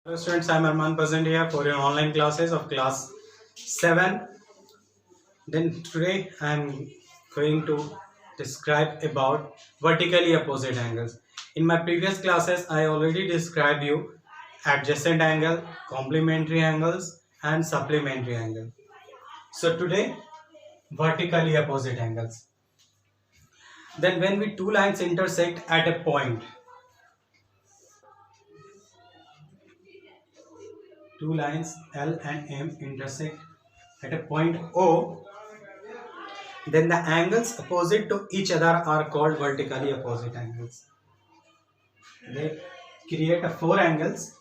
Hello students, I am Arman present here for your online classes of class 7. Then today I am going to describe about vertically opposite angles. In my previous classes I already described you adjacent angle, complementary angles and supplementary angle. So today vertically opposite angles. Then when we two lines intersect at a point, two lines L and M intersect at a point O, then the angles opposite to each other are called vertically opposite angles. They create a four angles.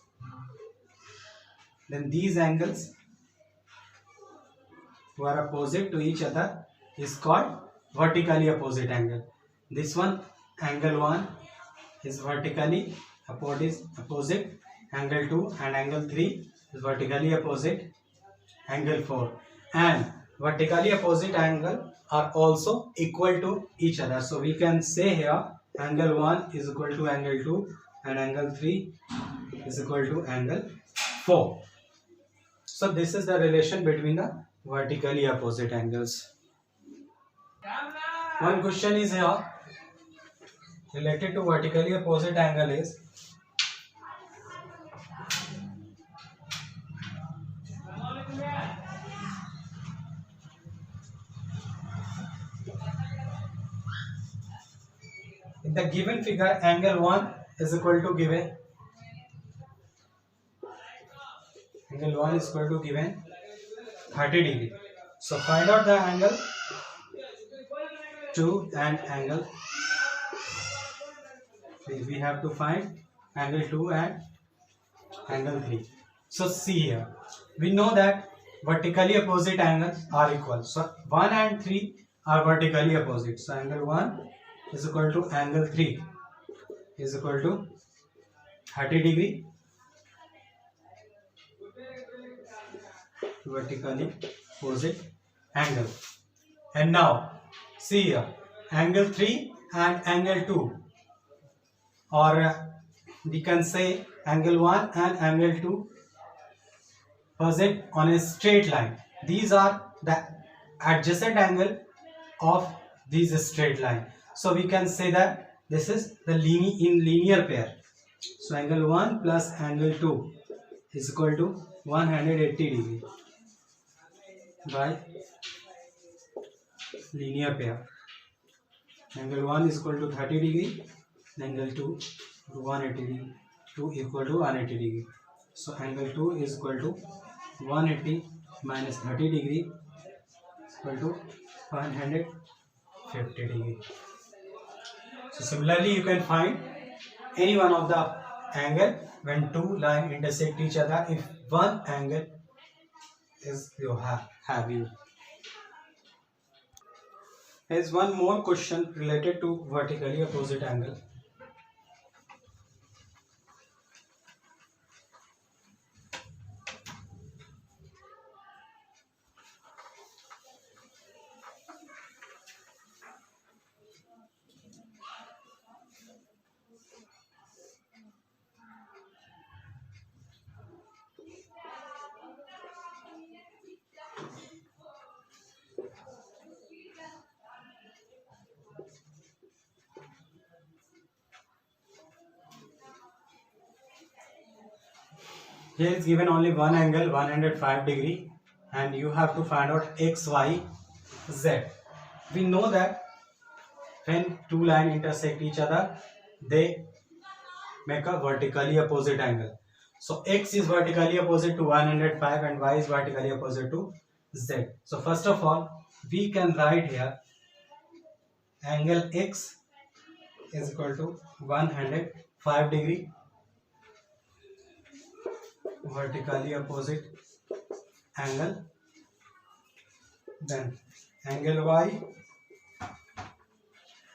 Then these angles who are opposite to each other is called vertically opposite angle. This one, angle 1 is vertically opposite angle 2, and angle 3 is vertically opposite angle 4, and vertically opposite angle are also equal to each other. So we can say here angle 1 is equal to angle 2 and angle 3 is equal to angle 4. So this is the relation between the vertically opposite angles. One question is here related to vertically opposite angle is in the given figure angle 1 is equal to given angle 1 is equal to given 30 degree. So find out the angle 2 and angle 3. We have to find angle 2 and angle 3. So see here, we know that vertically opposite angles are equal. So 1 and 3 are vertically opposite. So angle 1 is equal to angle 3 is equal to 30 degree vertically opposite angle. And now see here, angle 3 and angle 2, or we can say angle 1 and angle 2 present on a straight line. These are the adjacent angle of these straight line. So we can say that this is the linear pair. So angle 1 plus angle 2 is equal to 180 degree by linear pair. Angle 1 is equal to 30 degree, angle 2 to 180 degree, 2 equal to 180 degree. So angle 2 is equal to 180 minus 30 degree is equal to 150 degree. So similarly you can find any one of the angle when two lines intersect each other if one angle is you have you. There is one more question related to vertically opposite angle. Here is given only one angle 105 degree and you have to find out x, y, z. We know that when two lines intersect each other, they make a vertically opposite angle. So x is vertically opposite to 105 and y is vertically opposite to z. So first of all, we can write here angle x is equal to 105 degree vertically opposite angle. Then angle y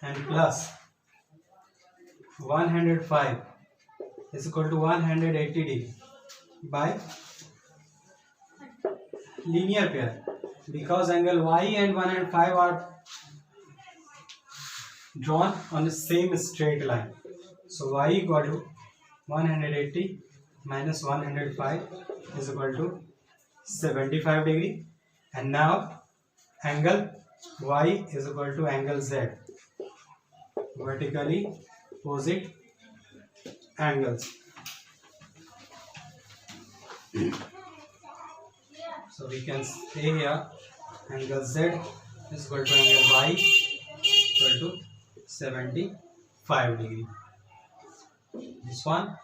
and plus 105 is equal to 180 degree by linear pair, because angle y and 105 are drawn on the same straight line. So y equal to 180 minus 105 is equal to 75 degree. And now angle Y is equal to angle Z, vertically opposite angles. So we can say here angle Z is equal to angle Y equal to 75 degree. This one,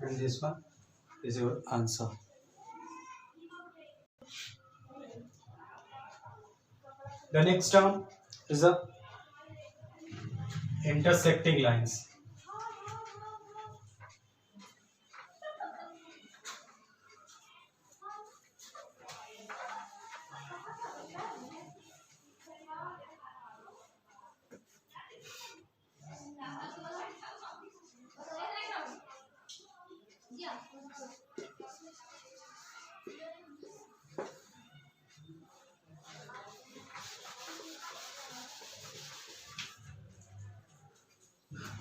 and this one is your answer. The next term is the intersecting lines.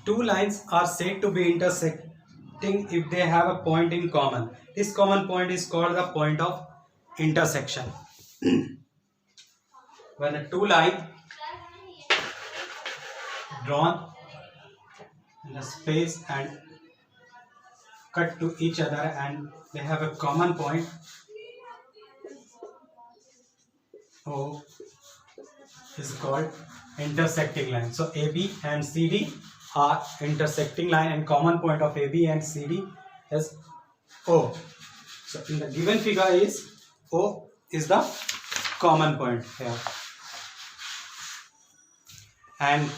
Two lines are said to be intersecting if they have a point in common. This common point is called the point of intersection. When a two lines drawn in a space and cut to each other and they have a common point, O is called intersecting line. So AB and CD are intersecting line, and common point of AB and CD is O. So in the given figure is O is the common point here. And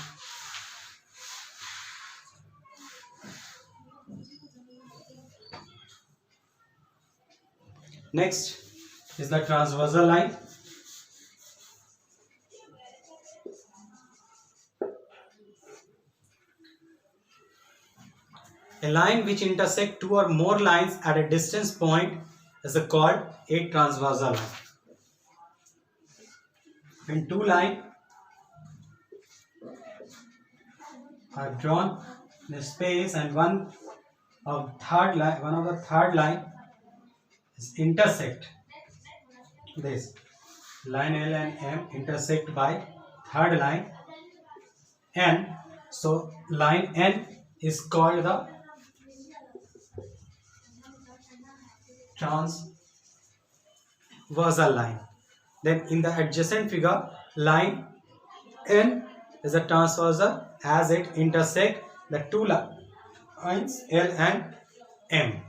next is the transversal line. A line which intersects two or more lines at a distance point is called a transversal line. When two lines are drawn in a space and one of the third line is intersect, this line L and M intersect by third line N, so line N is called the transversal line. Then in the adjacent figure, line N is a transversal as it intersects the two lines L and M.